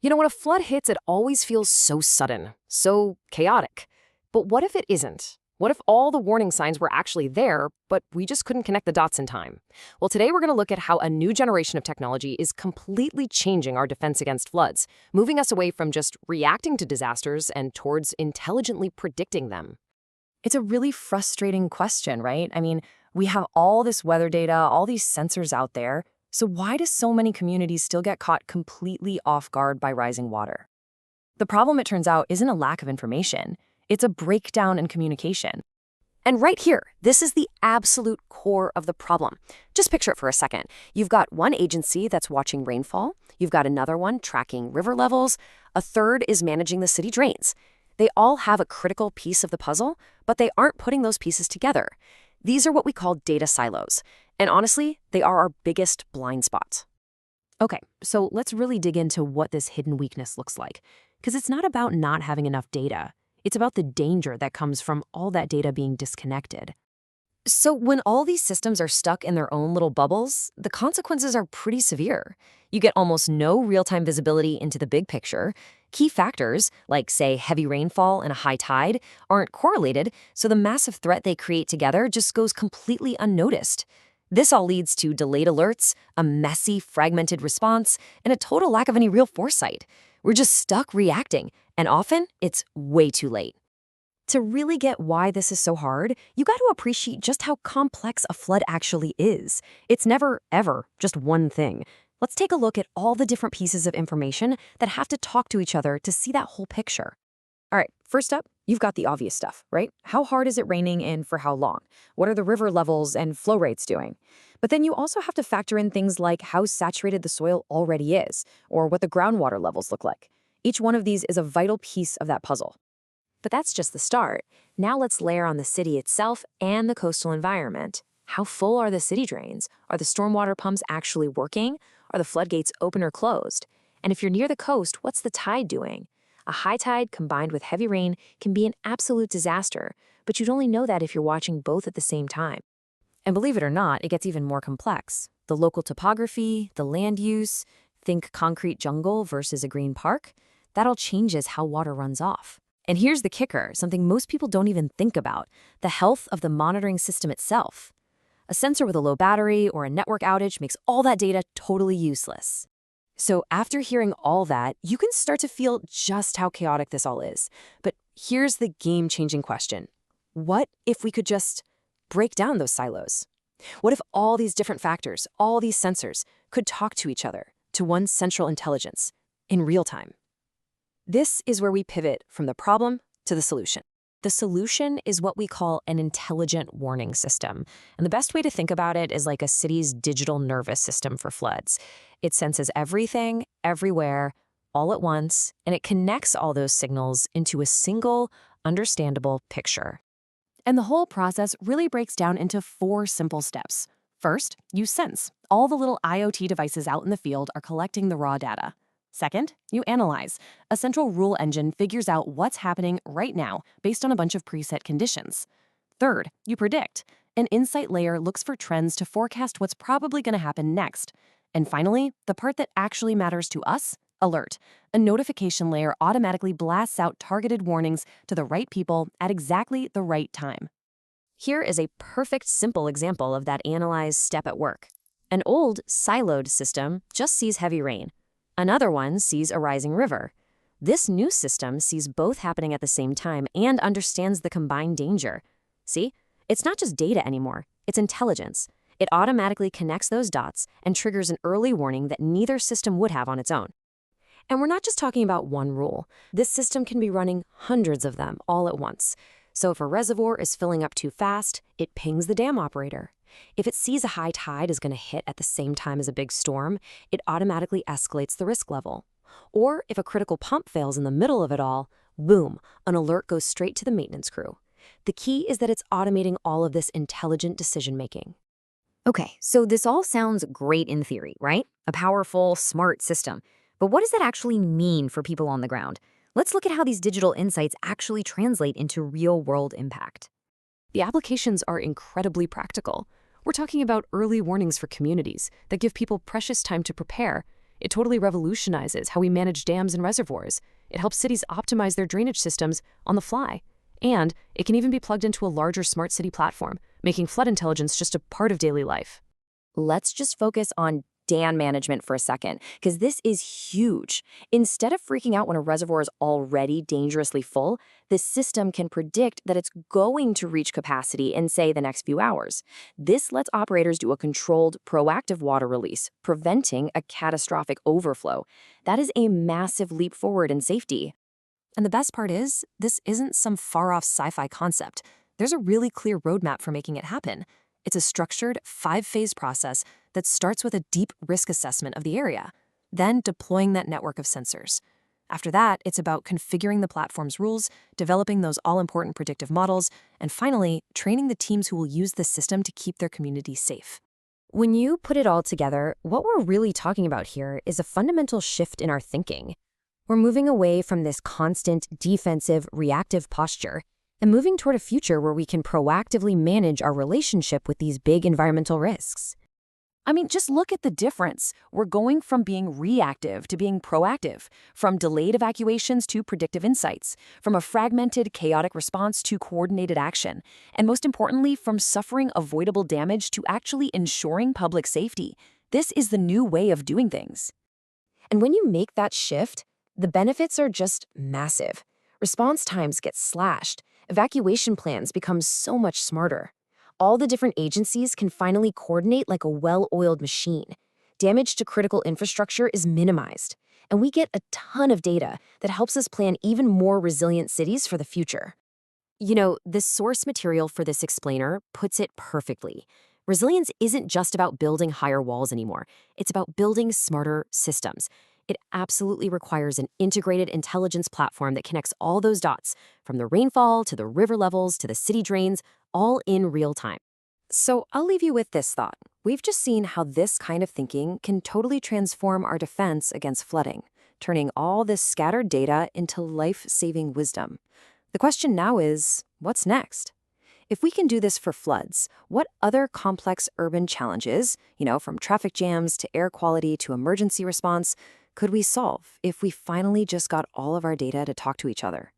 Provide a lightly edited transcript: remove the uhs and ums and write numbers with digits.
When a flood hits, it always feels so sudden, so chaotic. But what if it isn't? What if all the warning signs were actually there, but we just couldn't connect the dots in time? Well, today we're going to look at how a new generation of technology is completely changing our defense against floods, moving us away from just reacting to disasters and towards intelligently predicting them. It's a really frustrating question, right? I mean, we have all this weather data, all these sensors out there. So why do so many communities still get caught completely off guard by rising water? The problem, it turns out, isn't a lack of information. It's a breakdown in communication. And right here, this is the absolute core of the problem. Just picture it for a second. You've got one agency that's watching rainfall. You've got another one tracking river levels. A third is managing the city drains. They all have a critical piece of the puzzle, but they aren't putting those pieces together. These are what we call data silos. And honestly, they are our biggest blind spots. Okay, so let's really dig into what this hidden weakness looks like. Because it's not about not having enough data. It's about the danger that comes from all that data being disconnected. So when all these systems are stuck in their own little bubbles, the consequences are pretty severe. You get almost no real-time visibility into the big picture. Key factors, like, say, heavy rainfall and a high tide, aren't correlated, so the massive threat they create together just goes completely unnoticed. This all leads to delayed alerts, a messy, fragmented response, and a total lack of any real foresight. We're just stuck reacting, and often it's way too late. To really get why this is so hard, you got to appreciate just how complex a flood actually is. It's never, ever just one thing. Let's take a look at all the different pieces of information that have to talk to each other to see that whole picture. All right, first up, you've got the obvious stuff, right? How hard is it raining and for how long? What are the river levels and flow rates doing? But then you also have to factor in things like how saturated the soil already is, or what the groundwater levels look like. Each one of these is a vital piece of that puzzle. But that's just the start. Now let's layer on the city itself and the coastal environment. How full are the city drains? Are the stormwater pumps actually working? Are the floodgates open or closed? And if you're near the coast, what's the tide doing? A high tide combined with heavy rain can be an absolute disaster, but you'd only know that if you're watching both at the same time. And believe it or not, it gets even more complex. The local topography, the land use, think concrete jungle versus a green park, that all changes how water runs off. And here's the kicker, something most people don't even think about, the health of the monitoring system itself. A sensor with a low battery or a network outage makes all that data totally useless. So after hearing all that, you can start to feel just how chaotic this all is. But here's the game-changing question. What if we could just break down those silos? What if all these different factors, all these sensors, could talk to each other, to one central intelligence, in real time? This is where we pivot from the problem to the solution. The solution is what we call an intelligent warning system. And the best way to think about it is like a city's digital nervous system for floods. It senses everything, everywhere, all at once, and it connects all those signals into a single, understandable picture. And the whole process really breaks down into 4 simple steps. First, you sense. All the little IoT devices out in the field are collecting the raw data. Second, you analyze. A central rule engine figures out what's happening right now based on a bunch of preset conditions. Third, you predict. An insight layer looks for trends to forecast what's probably going to happen next. And finally, the part that actually matters to us, alert. A notification layer automatically blasts out targeted warnings to the right people at exactly the right time. Here is a perfect, simple example of that analyze step at work. An old, siloed system just sees heavy rain. Another one sees a rising river. This new system sees both happening at the same time and understands the combined danger. See? It's not just data anymore, it's intelligence. It automatically connects those dots and triggers an early warning that neither system would have on its own. And we're not just talking about one rule. This system can be running hundreds of them all at once. So if a reservoir is filling up too fast, it pings the dam operator. If it sees a high tide is going to hit at the same time as a big storm, it automatically escalates the risk level. Or if a critical pump fails in the middle of it all, boom, an alert goes straight to the maintenance crew. The key is that it's automating all of this intelligent decision-making. Okay, so this all sounds great in theory, right? A powerful, smart system. But what does that actually mean for people on the ground? Let's look at how these digital insights actually translate into real-world impact. The applications are incredibly practical. We're talking about early warnings for communities that give people precious time to prepare, It totally revolutionizes how we manage dams and reservoirs. It helps cities optimize their drainage systems on the fly. And it can even be plugged into a larger smart city platform, making flood intelligence just a part of daily life. Let's just focus on dam management for a second, because this is huge. Instead of freaking out when a reservoir is already dangerously full, this system can predict that it's going to reach capacity in, say, the next few hours. This lets operators do a controlled, proactive water release, preventing a catastrophic overflow. That is a massive leap forward in safety. And the best part is, this isn't some far-off sci-fi concept. There's a really clear roadmap for making it happen. It's a structured, 5-phase process that starts with a deep risk assessment of the area, then deploying that network of sensors. After that, it's about configuring the platform's rules, developing those all-important predictive models, and finally, training the teams who will use the system to keep their community safe. When you put it all together, what we're really talking about here is a fundamental shift in our thinking. We're moving away from this constant defensive, reactive posture and moving toward a future where we can proactively manage our relationship with these big environmental risks. I mean, just look at the difference. We're going from being reactive to being proactive, from delayed evacuations to predictive insights, from a fragmented, chaotic response to coordinated action, and most importantly, from suffering avoidable damage to actually ensuring public safety. This is the new way of doing things. And when you make that shift, the benefits are just massive. Response times get slashed. Evacuation plans become so much smarter. All the different agencies can finally coordinate like a well-oiled machine. Damage to critical infrastructure is minimized, and we get a ton of data that helps us plan even more resilient cities for the future. You know, the source material for this explainer puts it perfectly. Resilience isn't just about building higher walls anymore. It's about building smarter systems. It absolutely requires an integrated intelligence platform that connects all those dots, from the rainfall to the river levels to the city drains, all in real time. So I'll leave you with this thought. We've just seen how this kind of thinking can totally transform our defense against flooding, turning all this scattered data into life-saving wisdom. The question now is, what's next? If we can do this for floods, what other complex urban challenges, from traffic jams to air quality to emergency response, could we solve if we finally just got all of our data to talk to each other?